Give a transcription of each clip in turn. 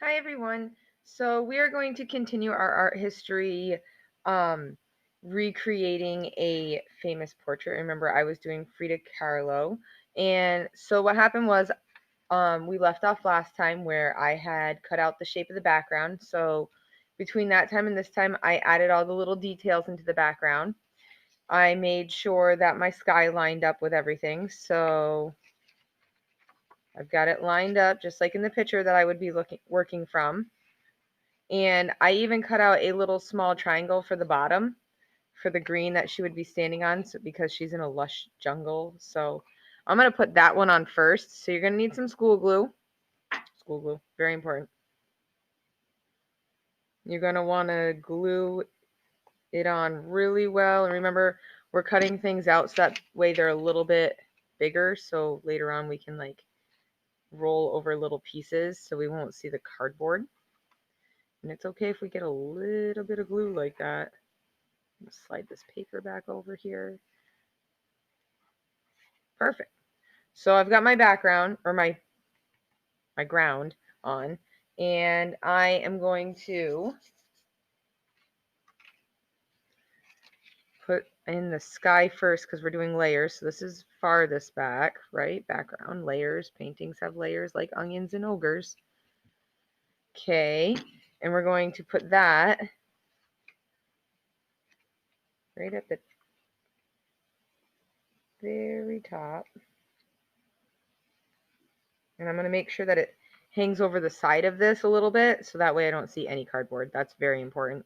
Hi everyone. So we are going to continue our art history um recreating a famous portrait. Remember I was doing Frida Kahlo. And so what happened was we left off last time where I had cut out the shape of the background. So between that time and this time I added all the little details into the background. I made sure that my sky lined up with everything. So I've got it lined up just like in the picture that I would be working from. And I even cut out a little small triangle for the bottom for the green that she would be standing on, so because she's in a lush jungle. So I'm going to put that one on first. So you're going to need some school glue. School glue, very important. You're going to want to glue it on really well. And remember, we're cutting things out so that way they're a little bit bigger. So later on we can like roll over little pieces so we won't see the cardboard. And it's okay if we get a little bit of glue like that. Slide this paper back over here. Perfect. So I've got my background or my ground on, and I am going to put in the sky first because we're doing layers. So this is farthest back, right? Background, layers. Paintings have layers like onions and ogres. Okay, and we're going to put that right at the very top. And I'm going to make sure that it hangs over the side of this a little bit so that way I don't see any cardboard. That's very important.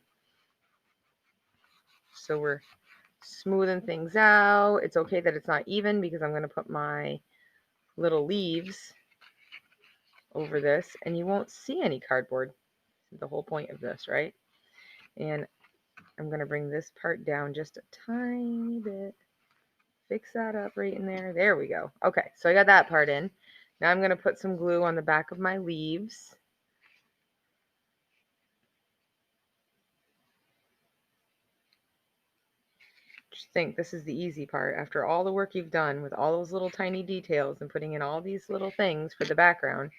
So we're smoothing things out. It's okay that it's not even because I'm going to put my little leaves over this and you won't see any cardboard. The whole point of this, right? And I'm going to bring this part down just a tiny bit. Fix that up right in there. There we go. Okay, so I got that part in. Now I'm going to put some glue on the back of my leaves. Just think this is the easy part. After all the work you've done with all those little tiny details and putting in all these little things for the background,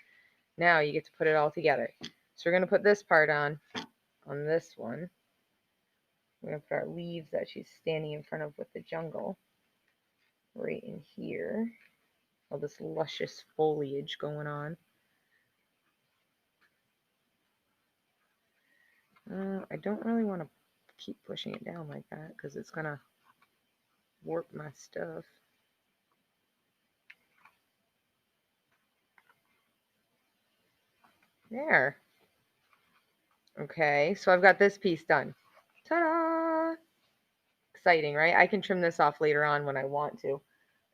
now you get to put it all together. So we're going to put this part on this one. We're going to put our leaves that she's standing in front of with the jungle right in here. All this luscious foliage going on. I don't really want to keep pushing it down like that because it's going to warp my stuff. There. Okay, so I've got this piece done. Ta-da! Exciting, right? I can trim this off later on when I want to.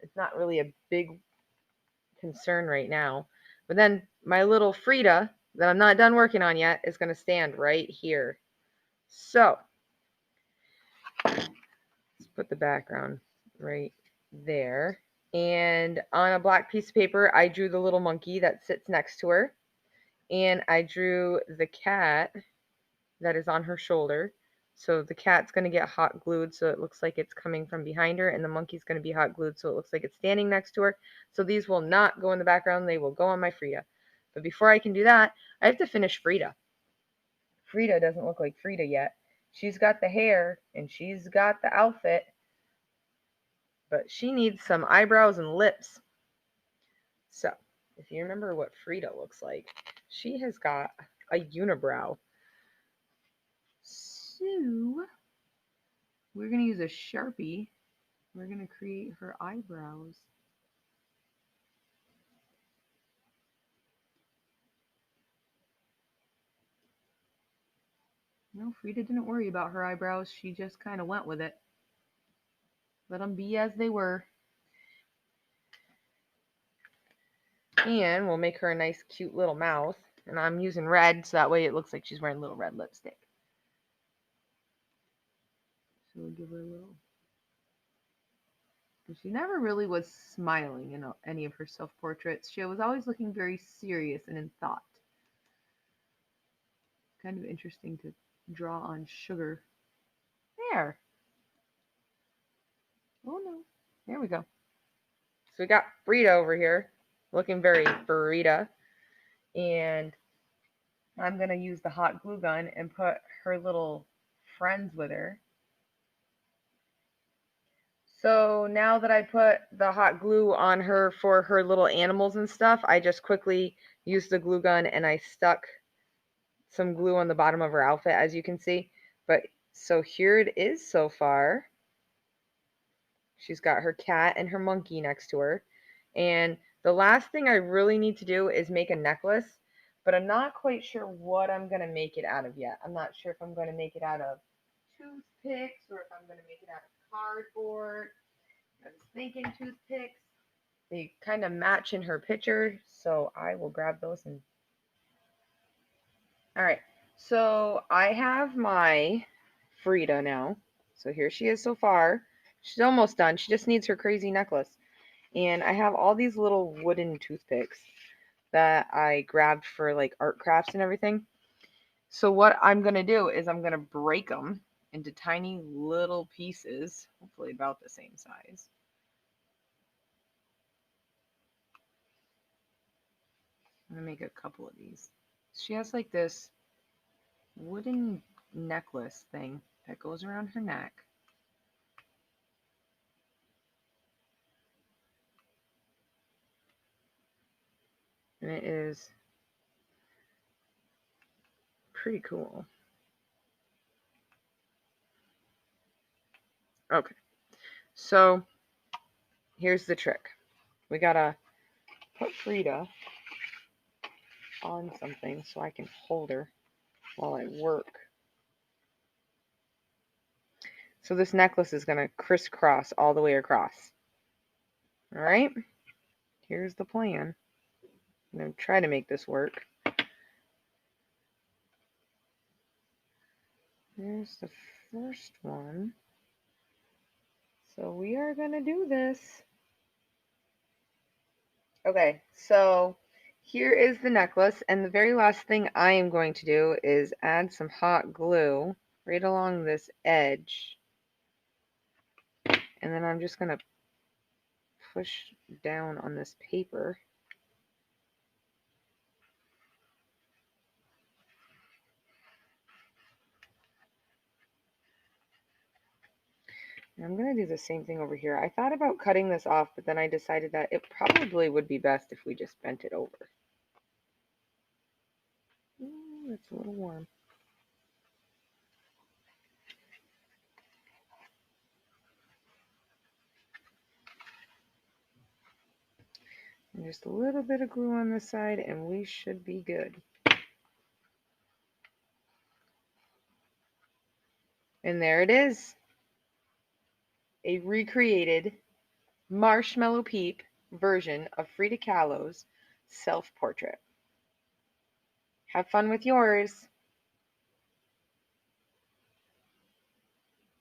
It's not really a big concern right now. But then my little Frida that I'm not done working on yet is going to stand right here. So let's put the background right there. And on a black piece of paper, I drew the little monkey that sits next to her. And I drew the cat that is on her shoulder. So the cat's going to get hot glued so it looks like it's coming from behind her, and the monkey's going to be hot glued so it looks like it's standing next to her. So these will not go in the background, they will go on my Frida. But before I can do that, I have to finish Frida. Frida doesn't look like Frida yet. She's got the hair and she's got the outfit, but she needs some eyebrows and lips. So, if you remember what Frida looks like, she has got a unibrow. So, we're going to use a Sharpie. We're going to create her eyebrows. No, Frida didn't worry about her eyebrows. She just kind of went with it. Let them be as they were. And we'll make her a nice, cute little mouth. And I'm using red so that way it looks like she's wearing little red lipstick. So we'll give her a little. And she never really was smiling in any of her self portraits. She was always looking very serious and in thought. Kind of interesting to draw on sugar. There. Oh no. There we go. So we got Frida over here looking very Frida. And I'm going to use the hot glue gun and put her little friends with her. So now that I put the hot glue on her for her little animals and stuff, I just quickly used the glue gun and I stuck some glue on the bottom of her outfit, as you can see. But so here it is so far. She's got her cat and her monkey next to her. And the last thing I really need to do is make a necklace, but I'm not quite sure what I'm going to make it out of yet. I'm not sure if I'm going to make it out of toothpicks or if I'm going to make it out of cardboard. I was thinking toothpicks. They kind of match in her picture, so I will grab those and... All right, so I have my Frida now. So here she is so far. She's almost done. She just needs her crazy necklace. And I have all these little wooden toothpicks that I grabbed for like art crafts and everything. So what I'm going to do is I'm going to break them into tiny little pieces, hopefully about the same size. I'm going to make a couple of these. She has like this wooden necklace thing that goes around her neck. And it is pretty cool. Okay, so here's the trick. We gotta put Frida on something so I can hold her while I work. So this necklace is gonna crisscross all the way across. All right, here's the plan. I'm gonna try to make this work. Here's the first one. So we are gonna do this. Okay, so here is the necklace, and the very last thing I am going to do is add some hot glue right along this edge. And then I'm just going to push down on this paper. And I'm going to do the same thing over here. I thought about cutting this off, but then I decided that it probably would be best if we just bent it over. Ooh, it's a little warm. And just a little bit of glue on this side, and we should be good. And there it is. A recreated Marshmallow Peep version of Frida Kahlo's self-portrait. Have fun with yours.